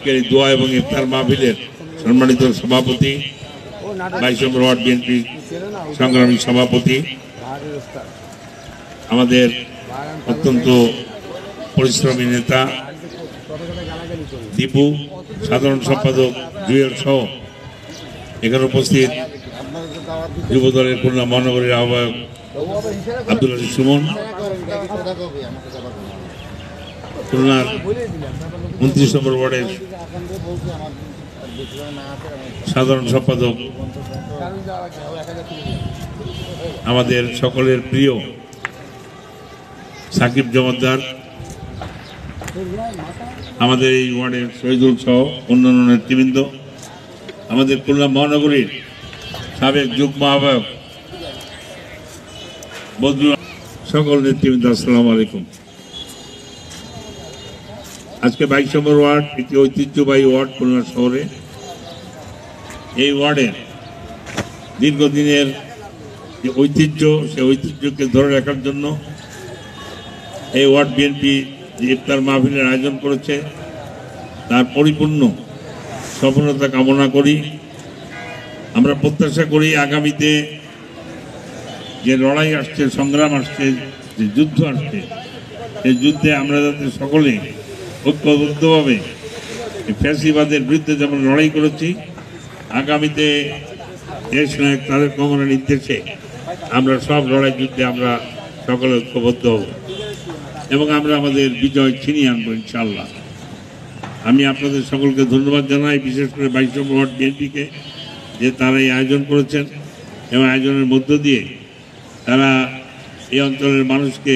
আজকের এই দোয়া এবং ইফতার মাহফিলের সম্মানিত সভাপতি 22 নম্বর ওয়ার্ড বিএনপি সংগ্রামী সভাপতি আমাদের অত্যন্ত পরিশ্রমী নেতা দীপু, সাধারণ সম্পাদক জুয়েল সহ এখানে উপস্থিত যুবদলের খুলনা মহানগরীর আহ্বায়ক আব্দুল আজিজ সুমন, খুলনার 29 নম্বর ওয়ার্ডের সাধারণ সম্পাদক আমাদের সকলের প্রিয় সাকিব জমাদ্দার, আমাদের এই ওয়ার্ডের শহীদুল সহ অন্যান্য নেতৃবৃন্দ, আমাদের খুলনা মহানগরীর সাবেক যুগ্ম আহ্বায়ক বদরুল, সকল নেতৃবৃন্দ, আসসালামু আলাইকুম। আজকে 22 নম্বর ওয়ার্ড একটি ঐতিহ্যবাহী ওয়ার্ড খুলনা শহরে। এই ওয়ার্ডের দীর্ঘদিনের যে ঐতিহ্য, সেই ঐতিহ্যকে ধরে রাখার জন্য এই ওয়ার্ড বিএনপি যে ইফতার মাহফিলের আয়োজন করেছে তার পরিপূর্ণ সফলতা কামনা করি। আমরা প্রত্যাশা করি আগামীতে যে লড়াই আসছে, সংগ্রাম আসছে, যে যুদ্ধ আসছে, সেই যুদ্ধে আমরা যাতে সকলে ঐক্যবদ্ধভাবে ফ্যাসিবাদের বিরুদ্ধে যেমন লড়াই করেছি, আগামীতে দেশ নায়ক তারেক রহমানের নির্দেশে আমরা সব লড়াই যুদ্ধে আমরা সকলে ঐক্যবদ্ধ হব এবং আমরা আমাদের বিজয় ছিনিয়ে আনবো ইনশাআল্লাহ। আমি আপনাদের সকলকে ধন্যবাদ জানাই, বিশেষ করে 22 নম্বর ওয়ার্ড বিএনপিকে, যে তারা এই আয়োজন করেছেন এবং আয়োজনের মধ্য দিয়ে তারা এই অঞ্চলের মানুষকে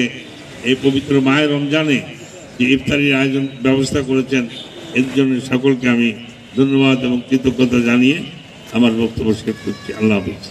এই পবিত্র মাহে রমজানে যে ইফতারির আয়োজন ব্যবস্থা করেছেন, এর জন্য সকলকে আমি ধন্যবাদ এবং কৃতজ্ঞতা জানিয়ে আমার বক্তব্য শেষ করছি। আল্লাহ হাফেজ।